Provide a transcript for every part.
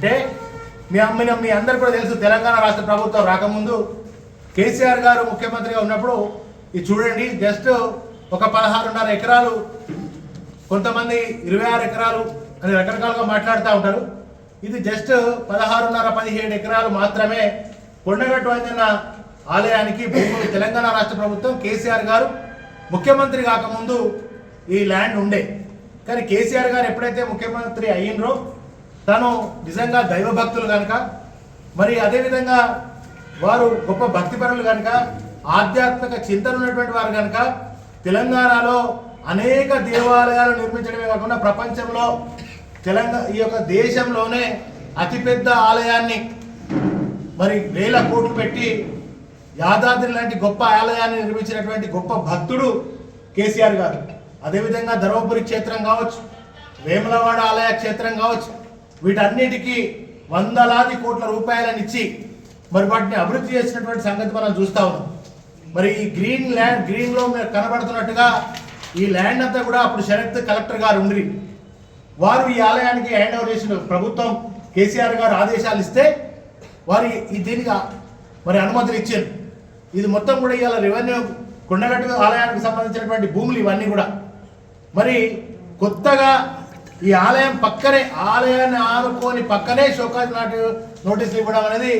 అంటే మీ అందరు కూడా తెలుసు, తెలంగాణ రాష్ట్ర ప్రభుత్వం రాకముందు కేసీఆర్ గారు ముఖ్యమంత్రిగా ఉన్నప్పుడు ఇది చూడండి, జస్ట్ ఒక 16.5 ఎకరాలు, కొంతమంది 26 ఎకరాలు అని రకరకాలుగా మాట్లాడుతూ ఉంటారు. ఇది జస్ట్ 16.5-17 ఎకరాలు మాత్రమే కొండగట్టు అంజన్న ఆలయానికి భూములు తెలంగాణ రాష్ట్ర ప్రభుత్వం కేసీఆర్ గారు ముఖ్యమంత్రి కాకముందు ఈ ల్యాండ్ ఉండే. కానీ కేసీఆర్ గారు ఎప్పుడైతే ముఖ్యమంత్రి అయ్యిండ్రో తను నిజంగా దైవభక్తులు కనుక, మరి అదేవిధంగా వారు గొప్ప భక్తిపరులు కనుక, ఆధ్యాత్మిక చింతన ఉన్నటువంటి వారు కనుక తెలంగాణలో అనేక దేవాలయాలు నిర్మించడమే కాకుండా ప్రపంచంలో ఈ యొక్క దేశంలోనే అతిపెద్ద ఆలయాన్ని మరి 1000 కోట్లు పెట్టి యాదాద్రి లాంటి గొప్ప ఆలయాన్ని నిర్మించినటువంటి గొప్ప భక్తుడు కేసీఆర్ గారు. అదేవిధంగా ధర్మపురి క్షేత్రం కావచ్చు, వేములవాడ ఆలయ క్షేత్రం కావచ్చు, వీటన్నిటికీ వందలాది కోట్ల రూపాయలను ఇచ్చి మరి వాటిని అభివృద్ధి చేసినటువంటి సంగతి మనం చూస్తా ఉన్నాం. మరి ఈ గ్రీన్లో మీరు కనబడుతున్నట్టుగా ఈ ల్యాండ్ అంతా కూడా అప్పుడు శరత్ కలెక్టర్ గారు ఉండి వారు ఈ ఆలయానికి హ్యాండ్ ఓవర్ చేసిన ప్రభుత్వం కేసీఆర్ గారు ఆదేశాలు ఇస్తే వారు దీనికి మరి అనుమతులు ఇచ్చారు. ఇది మొత్తం కూడా ఇవాళ రెవెన్యూ కొండగట్టు ఆలయానికి సంబంధించినటువంటి భూములు ఇవన్నీ కూడా. మరి కొత్తగా ఈ ఆలయం పక్కనే, ఆలయాన్ని ఆనుకొని పక్కనే షోకాజ్ నోటీసులు ఇవ్వడం అనేది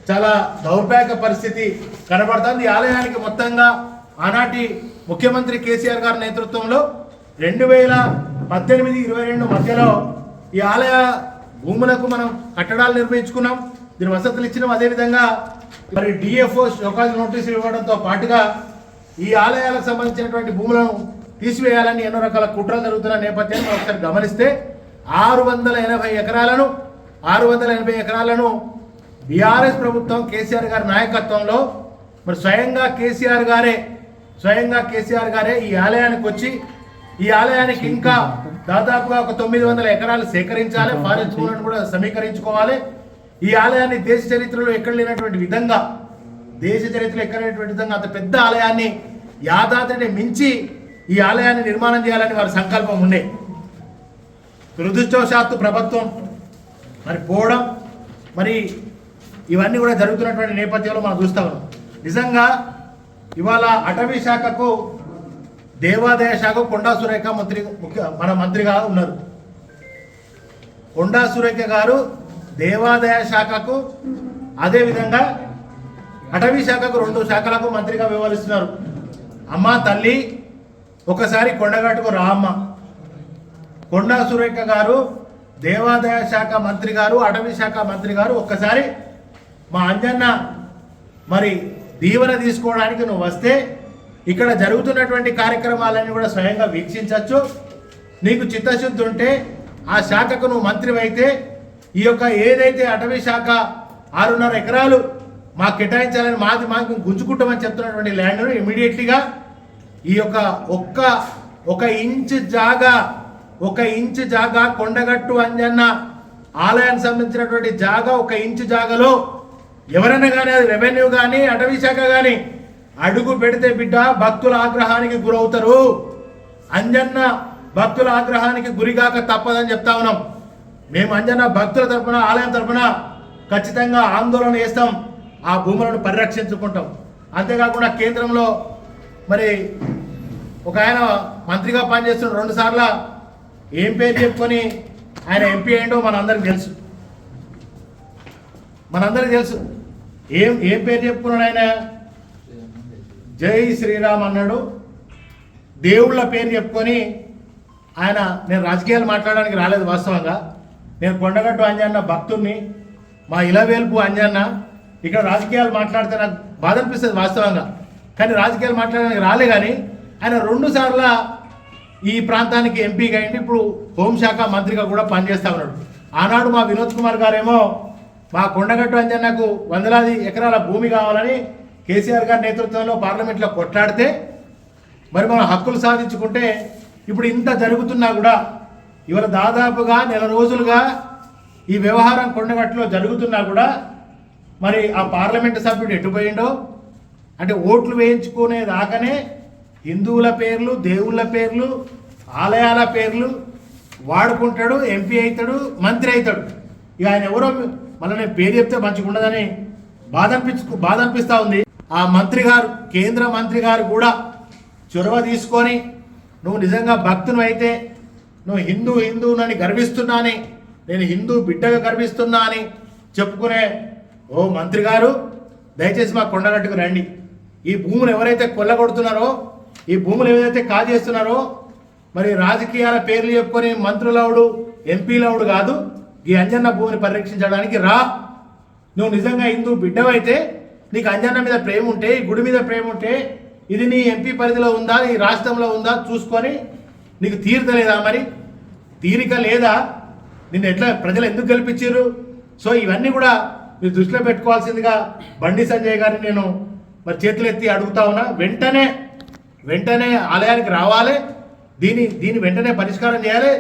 చాలా దౌర్భాగ్య పరిస్థితి కనబడుతుంది. ఈ ఆలయానికి మొత్తంగా ఆనాటి ముఖ్యమంత్రి కేసీఆర్ గారి నేతృత్వంలో 2018-22 మధ్యలో ఈ ఆలయ భూములకు మనం కట్టడాలు నిర్మించుకున్నాం, దీని వసతులు ఇచ్చినాం. అదేవిధంగా మరి డిఎఫ్ఓ షోకాజ్ నోటీసులు ఇవ్వడంతో పాటుగా ఈ ఆలయాలకు సంబంధించినటువంటి భూములను తీసివేయాలని ఎన్నో రకాల కుట్రలు జరుగుతున్న నేపథ్యాన్ని మనం ఒకసారి గమనిస్తే 680 ఎకరాలను బీఆర్ఎస్ ప్రభుత్వం కేసీఆర్ గారి నాయకత్వంలో మరి స్వయంగా కేసీఆర్ గారే ఈ ఆలయానికి వచ్చి ఈ ఆలయానికి ఇంకా దాదాపుగా ఒక 900 ఎకరాలు సేకరించాలి, ఫారెస్ట్ భూములను కూడా సమీకరించుకోవాలి. ఈ ఆలయాన్ని దేశ చరిత్రలో ఎక్కడ లేనటువంటి విధంగా అంత పెద్ద ఆలయాన్ని యాదాద్రిని మించి ఈ ఆలయాన్ని నిర్మాణం చేయాలని వారి సంకల్పం ఉండే. దురదృష్టవశాత్తు ప్రభుత్వం మరి పోవడం, మరి ఇవన్నీ కూడా జరుగుతున్నటువంటి నేపథ్యంలో మనం చూస్తా ఉన్నాం. నిజంగా ఇవాళ అటవీ శాఖకు, దేవాదాయ శాఖకు కొండా సురేఖ మన మంత్రిగా ఉన్నారు. కొండా సురేఖ గారు దేవాదాయ శాఖకు, అదేవిధంగా అటవీ శాఖకు 2 శాఖలకు మంత్రిగా వ్యవహరిస్తున్నారు. అమ్మ తల్లి ఒకసారి కొండగట్టుకు రా అమ్మ. కొండా సురేఖ గారు దేవాదాయ శాఖ మంత్రి గారు, అటవీ శాఖ మంత్రి గారు ఒక్కసారి మా అంజన్న మరి దీవెన తీసుకోవడానికి నువ్వు వస్తే ఇక్కడ జరుగుతున్నటువంటి కార్యక్రమాలన్నీ కూడా స్వయంగా వీక్షించవచ్చు. నీకు చిత్తశుద్ధి ఉంటే ఆ శాఖకు నువ్వు మంత్రి అయితే ఈ యొక్క ఏదైతే అటవీ శాఖ 6.5 ఎకరాలు మాకు కేటాయించాలని మాకు గుంజుకుంటామని చెప్తున్నటువంటి ల్యాండ్ను ఇమీడియట్లీగా ఈ యొక్క ఒక ఇంచ్ జాగా కొండగట్టు అంజన్న ఆలయానికి సంబంధించినటువంటి జాగా 1 ఇంచు జాగాలో ఎవరైనా కానీ, అది రెవెన్యూ కానీ అటవీ శాఖ కానీ అడుగు పెడితే బిడ్డ భక్తుల ఆగ్రహానికి గురవుతారు. అంజన్న భక్తుల ఆగ్రహానికి గురిగాక తప్పదని చెప్తా ఉన్నాం. మేము అంజన్న భక్తుల తరఫున, ఆలయం తరఫున ఖచ్చితంగా ఆందోళన చేస్తాం, ఆ భూములను పరిరక్షించుకుంటాం. అంతేకాకుండా కేంద్రంలో మరి ఒక ఆయన మంత్రిగా పనిచేస్తున్న 2 సార్లు ఏం పేరు చెప్పుకొని ఆయన ఎంపీ అయిండో మనందరికి తెలుసు. ఏం పేరు చెప్పుకున్నాడు ఆయన? జై శ్రీరామ్ అన్నాడు. దేవుళ్ళ పేరు చెప్పుకొని ఆయన, నేను రాజకీయాలు మాట్లాడడానికి రాలేదు వాస్తవంగా, నేను కొండగట్టు అంజన్న భక్తుడిని, మా ఇలవేల్పు అంజన్న. ఇక్కడ రాజకీయాలు మాట్లాడితే నాకు బాధ అనిపిస్తుంది వాస్తవంగా, కానీ రాజకీయాలు మాట్లాడడానికి రాలే. కానీ ఆయన 2 సార్లు ఈ ప్రాంతానికి ఎంపీగా అయింది, ఇప్పుడు హోంశాఖ మంత్రిగా కూడా పనిచేస్తూ ఉన్నాడు. ఆనాడు మా వినోద్ కుమార్ గారేమో మా కొండగట్టు అంజన్నకు 100 ఎకరాల భూమి కావాలని కేసీఆర్ గారి నేతృత్వంలో పార్లమెంట్లో కొట్లాడితే మరి మనం హక్కులు సాధించుకుంటే ఇప్పుడు ఇంత జరుగుతున్నా కూడా ఇవాళ దాదాపుగా 1 రోజులుగా ఈ వ్యవహారం కొండగట్టులో జరుగుతున్నా కూడా మరి ఆ పార్లమెంటు సభ్యుడు ఎటుపోయిండో, అంటే ఓట్లు వేయించుకునే దాకానే హిందువుల పేర్లు, దేవుళ్ళ పేర్లు, ఆలయాల పేర్లు వాడుకుంటాడు, ఎంపీ అవుతాడు, మంత్రి అవుతాడు. ఇక ఆయన ఎవరో మళ్ళీ నేను పేరు చెప్తే మంచిగా ఉండదని బాధ అనిపిస్తూ ఉంది. ఆ మంత్రి గారు, కేంద్ర మంత్రి గారు కూడా చొరవ తీసుకొని నువ్వు నిజంగా భక్తును అయితే నువ్వు హిందువునని గర్విస్తున్నాని, నేను హిందూ బిడ్డగా గర్విస్తున్నా అని చెప్పుకునే ఓ మంత్రి గారు దయచేసి మా కొండగట్టుకు రండి. ఈ భూములు ఎవరైతే కొల్లగొడుతున్నారో, ఈ భూములు ఏదైతే కాజేస్తున్నారో, మరి రాజకీయాల పేర్లు చెప్పుకొని మంత్రులవుడు ఎంపీలవుడు కాదు, ఈ అంజన్న భూమిని పరిరక్షించడానికి రా. నువ్వు నిజంగా హిందూ బిడ్డవైతే, నీకు అంజన్న మీద ప్రేమ ఉంటే, ఈ గుడి మీద ప్రేమ ఉంటే, ఇది నీ ఎంపీ పరిధిలో ఉందా, నీ రాష్ట్రంలో ఉందా చూసుకొని నీకు తీరతలేదా? మరి తీరిక లేదా? నిన్ను ఎట్లా ప్రజలు ఎందుకు గెలిపించారు? సో ఇవన్నీ కూడా మీరు దృష్టిలో పెట్టుకోవాల్సిందిగా బండి సంజయ్ గారిని నేను మరి చేతులెత్తి అడుగుతా ఉన్నా. వెంటనే ఆలయానికి రావాలి, దీని వెంటనే పరిష్కారం చేయాలి.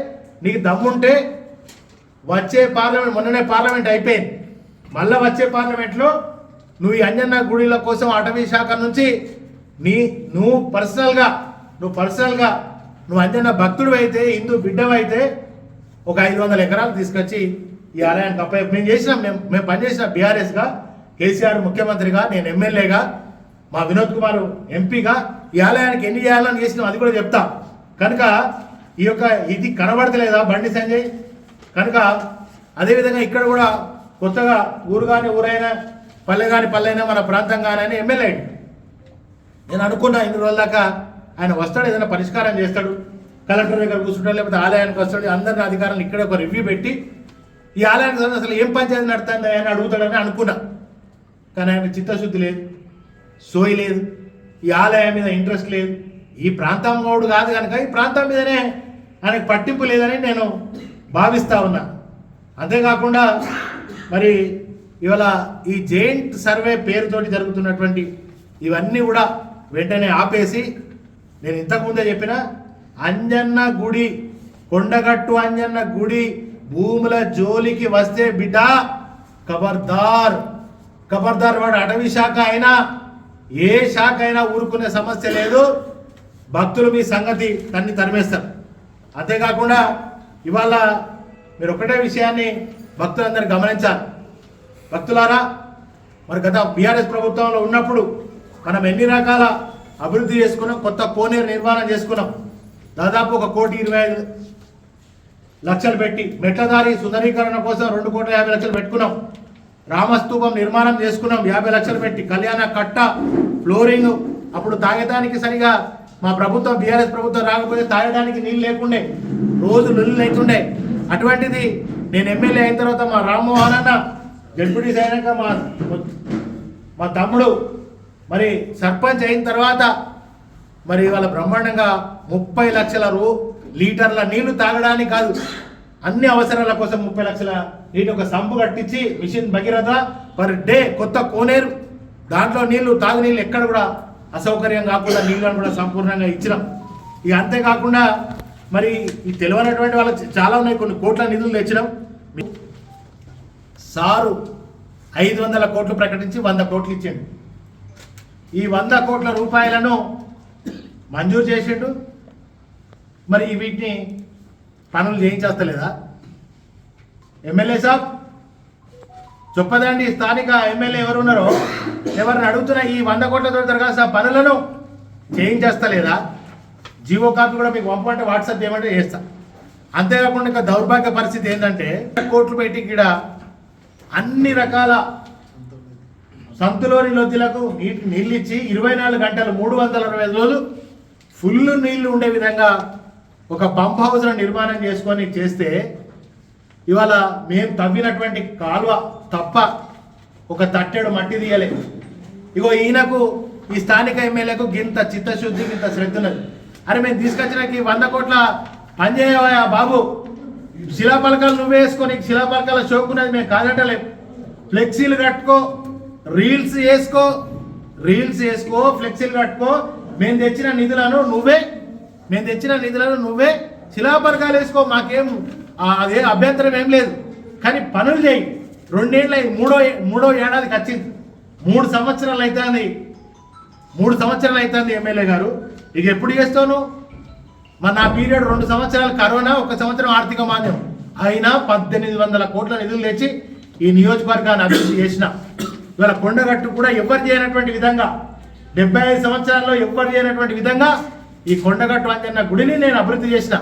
నీకు దమ్ముంటే వచ్చే పార్లమెంట్, మొన్ననే పార్లమెంట్ అయిపోయింది, మళ్ళీ వచ్చే పార్లమెంట్లో నువ్వు ఈ అంజన్న గుడిల కోసం అటవీ శాఖ నుంచి నువ్వు పర్సనల్గా నువ్వు అంజన్న భక్తుడు అయితే, హిందూ బిడ్డవైతే ఒక 500 ఎకరాలు తీసుకొచ్చి ఈ ఆలయానికి అప్పయ్య మేము పనిచేసిన బీఆర్ఎస్గా, కేసీఆర్ ముఖ్యమంత్రిగా, నేను ఎమ్మెల్యేగా, మా వినోద్ కుమార్ ఎంపీగా ఈ ఆలయానికి ఎన్ని చేయాలని చేసినాం అది కూడా చెప్తా. కనుక ఇది కనబడతలేదా బండి సంజయ్? కనుక అదేవిధంగా ఇక్కడ కూడా కొత్తగా ఊరు కానీ ఊరైనా, పల్లె కానీ పల్లెైనా, మన ప్రాంతం కానీ ఎమ్మెల్యే నేను అనుకున్నా ఇన్ని రోజుల దాకా ఆయన వస్తాడు, ఏదైనా పరిష్కారం చేస్తాడు, కలెక్టర్ దగ్గర కూర్చుంటాడు, లేకపోతే ఆలయానికి వస్తాడు, అందరిని అధికారులు ఇక్కడే ఒక రివ్యూ పెట్టి ఈ ఆలయానికి అసలు ఏం పంచాయతీ నడుతుంది ఆయన అడుగుతాడని అనుకున్నా. కానీ ఆయన చిత్తశుద్ధి లేదు, సోయి లేదు, ఈ ఆలయం మీద ఇంట్రెస్ట్ లేదు, ఈ ప్రాంతం వాడు కాదు కనుక ఈ ప్రాంతం మీదనే ఆయనకు పట్టింపు లేదని నేను భావిస్తూ ఉన్నా. అంతేకాకుండా మరి ఇవాళ ఈ జెయింట్ సర్వే పేరుతోటి జరుగుతున్నటువంటి ఇవన్నీ కూడా వెంటనే ఆపేసి, నేను ఇంతకుముందే చెప్పిన అంజన్న గుడి, కొండగట్టు అంజన్న గుడి భూముల జోలికి వస్తే బిడ్డ ఖబర్దార్ వాడు అటవీ శాఖ అయినా ఏ శాఖ అయినా ఊరుకునే సమస్య లేదు. భక్తులు మీ సంగతి తరిమేస్తారు. అంతేకాకుండా ఇవాళ మీరు ఒకటే విషయాన్ని భక్తులందరూ గమనించాలి. భక్తులారా, మరి గత బీఆర్ఎస్ ప్రభుత్వంలో ఉన్నప్పుడు మనం ఎన్ని రకాల అభివృద్ధి చేసుకున్నాం, కొత్త కోనేరు నిర్మాణం చేసుకున్నాం, దాదాపు 1,20,00,000 పెట్టి, మెట్లదారి సుందరీకరణ కోసం 2,50,00,000 పెట్టుకున్నాం, రామస్తూపం నిర్మాణం చేసుకున్నాం 50 లక్షలు పెట్టి, కళ్యాణ కట్ట ఫ్లోరింగ్, అప్పుడు తాగడానికి సరిగా మా ప్రభుత్వం బీఆర్ఎస్ ప్రభుత్వం రాకపోతే తాగడానికి నీళ్ళు లేకుండే, రోజు నీళ్ళు లేకుండే. అటువంటిది నేను ఎమ్మెల్యే అయిన తర్వాత మా రామ్మోహన్ అన్న జడ్పీటీసీ అయినాక మా తమ్ముడు మరి సర్పంచ్ అయిన తర్వాత మరి వాళ్ళ బ్రహ్మాండంగా 30 లక్షల లీటర్ల నీళ్లు తాగడానికి కాదు, అన్ని అవసరాల కోసం 30 లక్షల లీటర్ ఒక సంపు కట్టించి మిషన్ భగీరథ పర్ డే కొత్త కోనేరు, దాంట్లో నీళ్లు తాగునీళ్ళు ఎక్కడ కూడా అసౌకర్యం కాకుండా నీళ్ళను కూడా సంపూర్ణంగా ఇచ్చినాం. ఇక అంతేకాకుండా మరి ఈ తెలియనటువంటి వాళ్ళకి చాలా ఉన్నాయి, కొన్ని కోట్ల నిధులు తెచ్చినాం. సారు 500 కోట్లు ప్రకటించి 100 కోట్లు ఇచ్చిండు. ఈ 100 కోట్ల రూపాయలను మంజూరు చేసిండు. మరి వీటిని పనులు చేయించేస్తలేదా ఎమ్మెల్యే సాబ్? చెప్పదండి, స్థానిక ఎమ్మెల్యే ఎవరు ఉన్నారో ఎవరిని అడుగుతున్నా ఈ 100 కోట్లతో దరఖాస్తు పనులను చేయించేస్తలేదా? జీవో కాపీ కూడా మీకు పంపమంటే వాట్సాప్ చేయమంటే చేస్తా. అంతేకాకుండా ఇంకా దౌర్భాగ్య పరిస్థితి ఏంటంటే కోట్లు పెట్టి ఇక్కడ అన్ని రకాల సంతులోని లొద్దులకు నీళ్ళు ఇచ్చి 24 గంటలు 365 రోజులు ఫుల్ నీళ్లు ఉండే విధంగా ఒక పంప్ హౌస్ను నిర్మాణం చేసుకొని చేస్తే ఇవాళ మేము తవ్వినటువంటి కాలువ తప్ప ఒక తట్టెడు మట్టి తీయలే. ఇగో ఈయనకు ఈ స్థానిక ఎమ్మెల్యేకు గింత చిత్తశుద్ధి, గింత శ్రద్ధ ఉన్నది. అరే మేము తీసుకొచ్చినాక 100 కోట్ల పని చేయవా బాబు, శిలాపలకాలు నువ్వే వేసుకొని శిలాపలకాల షోకున్నది మేము కాదంటలేము. ఫ్లెక్సీలు కట్టుకో, రీల్స్ వేసుకో, ఫ్లెక్సీలు కట్టుకో. మేము తెచ్చిన నిధులను నువ్వే శిలాపలకాలు వేసుకో, మాకేం అదే అభ్యంతరం ఏం లేదు. కానీ పనులు చేయి. 2 ఏళ్ళు మూడో ఏడాదికి వచ్చింది, 3 సంవత్సరాలు అవుతుంది ఎమ్మెల్యే గారు. ఇక ఎప్పుడు చేస్తావు? మరి నా పీరియడ్ 2 సంవత్సరాలు కరోనా, 1 సంవత్సరం ఆర్థిక మాంద్యం, అయినా 1800 కోట్ల నిధులు తెచ్చి ఈ నియోజకవర్గాన్ని అభివృద్ధి చేసిన. ఇవాళ కొండగట్టు కూడా ఎవ్వరు చేయనటువంటి విధంగా 75 సంవత్సరాల్లో ఎవ్వరు చేయనటువంటి విధంగా ఈ కొండగట్టు అంజన్న గుడిని నేను అభివృద్ధి చేసిన.